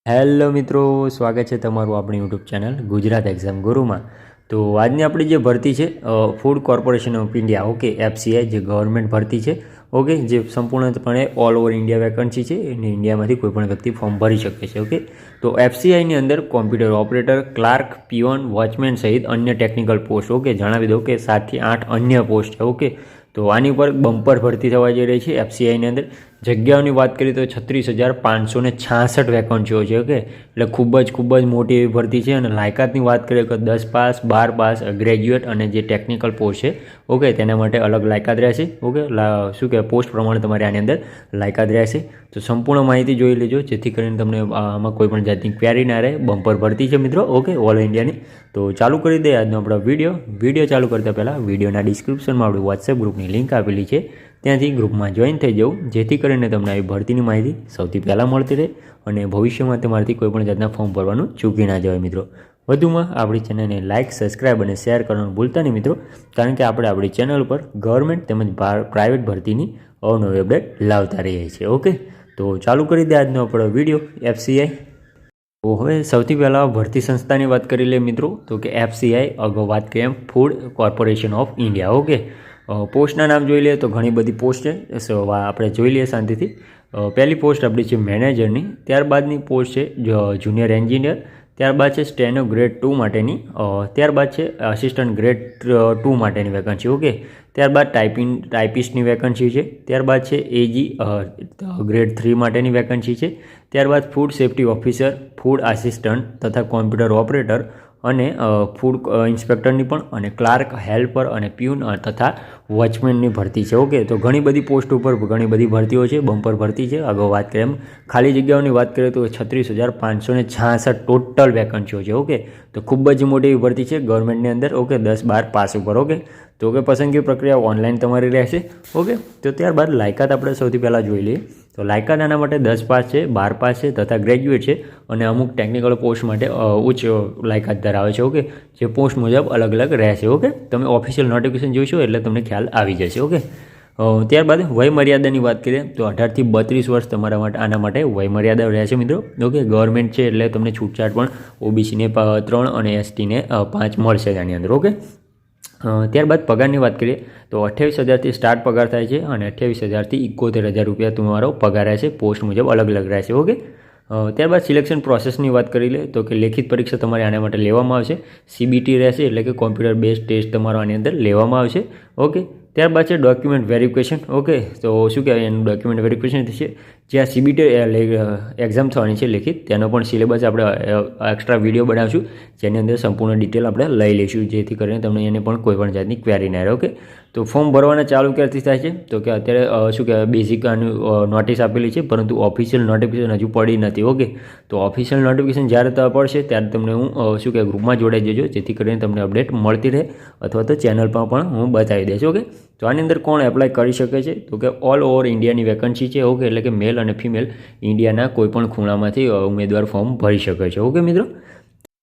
Hello મિત્રો, સ્વાગત છે તમારું આપણી યુટ્યુબ ચેનલ ગુજરાત એક્ઝામ ગુરુમાં। તો આજની આપણી જે ભરતી છે food corporation of India okay FCI જે ગવર્મેન્ટ ભરતી છે ઓકે જે સંપૂર્ણપણે ઓલ ઓવર ઇન્ડિયા વેકન્સી છે અને ઇન્ડિયામાંથી કોઈપણ વ્યક્તિ ફોર્મ ભરી શકે છે ઓકે। તો એફસીઆઈની અંદર કોમ્પ્યુટર ઓપરેટર, ક્લાર્ક, પીઓન, વોચમેન સહિત અન્ય ટેકનિકલ પોસ્ટ ઓકે જણાવી દઉં કે 7 થી 8 અન્ય પોસ્ટ છે ઓકે। તો આની ઉપર બમ્પર ભરતી થવા જઈ રહી છે એફસીઆઈની અંદર। જગ્યાઓની વાત કરીએ તો 36,566 વેકન્સીઓ છે ઓકે, એટલે ખૂબ જ મોટી એવી ભરતી છે। અને લાયકાતની વાત કરીએ તો 10 પાસ, 12 પાસ, ગ્રેજ્યુએટ અને જે ટેકનિકલ પોસ્ટ છે ઓકે તેના માટે અલગ લાયકાત રહેશે ઓકે। શું કહેવાય પોસ્ટ પ્રમાણે તમારે આની અંદર લાયકાત રહેશે। તો સંપૂર્ણ માહિતી જોઈ લેજો જેથી કરીને તમને આમાં કોઈ પણ જાતની ક્વેરી ના રહે। બમ્પર ભરતી છે મિત્રો ઓકે ઓલ ઇન્ડિયાની। તો ચાલુ કરી દઈએ આજનો આપણો વિડીયો ચાલુ કરતાં પહેલાં વિડીયોના ડિસ્ક્રિપ્શનમાં આપણી વોટ્સએપ ગ્રુપની લિંક આપેલી છે, ત્યાંથી ગ્રુપમાં જોઈન થઈ જવું જેથી કરીને તમને આવી ભરતીની માહિતી સૌથી પહેલાં મળતી રહે અને ભવિષ્યમાં તમારાથી કોઈપણ જાતના ફોર્મ ભરવાનું ચૂકી ના જવાય મિત્રો। વધુમાં આપણી ચેનલને લાઇક, સબસ્ક્રાઈબ અને શેર કરવાનું ભૂલતા નહીં મિત્રો, કારણ કે આપણે આપણી ચેનલ ઉપર ગવર્મેન્ટ તેમજ પ્રાઇવેટ ભરતીની અવનવી અપડેટ લાવતા રહીએ છીએ ઓકે। તો ચાલુ કરી દે આજનો આપણો વિડીયો એફસીઆઈ। તો હવે સૌથી પહેલાં ભરતી સંસ્થાની વાત કરી લે મિત્રો, તો કે એફસીઆઈ અગાઉ વાત કરીએ એમ food corporation of India okay. પોસ્ટના નામ જોઈ લઈએ તો ઘણી બધી પોસ્ટ છે, આપણે જોઈ લઈએ શાંતિથી। પહેલી પોસ્ટ આપણી છે મેનેજરની, ત્યારબાદની પોસ્ટ છે જુનિયર એન્જિનિયર, ત્યારબાદ છે સ્ટેનો ગ્રેડ 2 માટેની, ત્યારબાદ છે આસિસ્ટન્ટ ગ્રેડ 2 માટેની વેકન્સી ઓકે, ત્યારબાદ ટાઈપિસ્ટની વેકન્સી છે, ત્યારબાદ છે એજી ગ્રેડ 3 માટેની વેકન્સી છે, ત્યારબાદ food safety officer, food assistant તથા કોમ્પ્યુટર ઓપરેટર અને ફૂડ ઇન્સ્પેક્ટરની પણ, અને ક્લાર્ક, હેલ્પર અને પ્યુન તથા વોચમેનની ભરતી છે ઓકે। તો ઘણી બધી પોસ્ટ ઉપર ઘણી બધી ભરતીઓ છે, બમ્પર ભરતી છે અગાઉ વાત કરીએ એમ। ખાલી જગ્યાઓની વાત કરીએ તો 36,566 ટોટલ વેકન્સીઓ છે ઓકે। તો ખૂબ જ મોટી એવી ભરતી છે ગવર્મેન્ટની અંદર ઓકે, 10-12 પાસ ઉપર ઓકે। તો કે પસંદગી પ્રક્રિયા ઓનલાઈન તમારી રહેશે ઓકે। તો ત્યારબાદ લાયકાત આપણે સૌથી પહેલાં જોઈ લઈએ તો લાયકાત આના માટે 10 પાસ છે, 12 પાસ છે તથા ગ્રેજ્યુએટ છે, અને અમુક ટેકનિકલ પોસ્ટ માટે ઉચ્ચ લાયકાત ધરાવે છે ઓકે, જે પોસ્ટ મુજબ અલગ અલગ રહેશે ઓકે। તમે ઓફિશિયલ નોટિફિકેશન જોઈશો એટલે તમને ખ્યાલ આવી જશે ઓકે। ત્યારબાદ વય મર્યાદાની વાત કરીએ તો 18 થી 32 વર્ષ તમારા માટે આના માટે વય મર્યાદા રહેશે મિત્રો ઓકે। ગવર્મેન્ટ છે એટલે તમને છૂટછાટ પણ ઓબીસીને 3 અને એસટીને 5 મળશે આની અંદર ઓકે। ત્યારબાદ પગારની વાત કરીએ તો 28,000થી સ્ટાર્ટ પગાર થાય છે અને 28,000થી 71,000 રૂપિયા તમારો પગાર રહેશે, પોસ્ટ મુજબ અલગ અલગ રહેશે ઓકે। ત્યારબાદ સિલેક્શન પ્રોસેસની વાત કરી લે તો કે લેખિત પરીક્ષા તમારે આના માટે લેવામાં આવશે, સીબીટી રહેશે એટલે કે કોમ્પ્યુટર બેઝ ટેસ્ટ તમારો આની અંદર લેવામાં આવશે ઓકે। ત્યારબાદ છે ડોક્યુમેન્ટ વેરિફિકેશન ઓકે। તો શું કહેવાય એનું ડોક્યુમેન્ટ વેરિફિકેશન થશે, જ્યાં સીબીટી એક્ઝામ થવાની છે લેખિત, તેનો પણ સિલેબસ આપણે એક્સ્ટ્રા વિડીયો બનાવીશું જેની અંદર સંપૂર્ણ ડિટેલ આપણે લઈ લઈશું જેથી કરીને તમને એને પણ કોઈ પણ જાતની ક્વેરી ના રહે ઓકે। તો ફોર્મ ભરવાના ચાલુ ક્યારથી થાય છે તો કે અત્યારે શું કહેવાય બેઝિક નોટિસ આપેલી છે, પરંતુ ઓફિશિયલ નોટિફિકેશન હજુ પડી નથી ઓકે। તો ઓફિશિયલ નોટિફિકેશન જ્યારે પડશે ત્યારે તમને હું શું કહેવાય ગ્રુપમાં જોડાઈ જજો જેથી કરીને તમને અપડેટ મળતી રહે, અથવા તો ચેનલ પર પણ હું બતાવી દઈશ ઓકે। તો આની અંદર કોણ એપ્લાય કરી શકે છે તો કે ઓલ ઓવર ઇન્ડિયાની વેકન્સી છે ઓકે, એટલે કે મેલ અને ફિમેલ ઇન્ડિયાના કોઈપણ ખૂણામાંથી ઉમેદવાર ફોર્મ ભરી શકે છે ઓકે મિત્રો।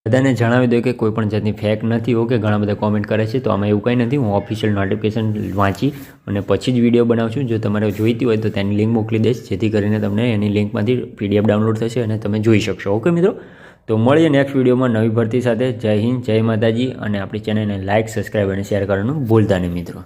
બધાને જણાવી દો કે કોઈ પણ જાતની ફેક નથી ઓકે। ઘણા બધા કોમેન્ટ કરે છે તો આમાં એવું કંઈ નથી, હું ઓફિશિયલ નોટિફિકેશન વાંચી અને પછી જ વિડીયો બનાવું છું। જો તમારે જોઈતી હોય તો તેની લિંક મોકલી દઈશ જેથી કરીને તમને એની લિંકમાંથી પીડીએફ ડાઉનલોડ થશે અને તમે જોઈ શકશો ઓકે મિત્રો। તો મળીએ નેક્સ્ટ વિડીયોમાં નવી ભરતી સાથે। જય હિન્દ, જય માતાજી, અને આપણી ચેનલને લાઇક, સબસ્ક્રાઈબ અને શેર કરવાનું ભૂલતા નહીં મિત્રો।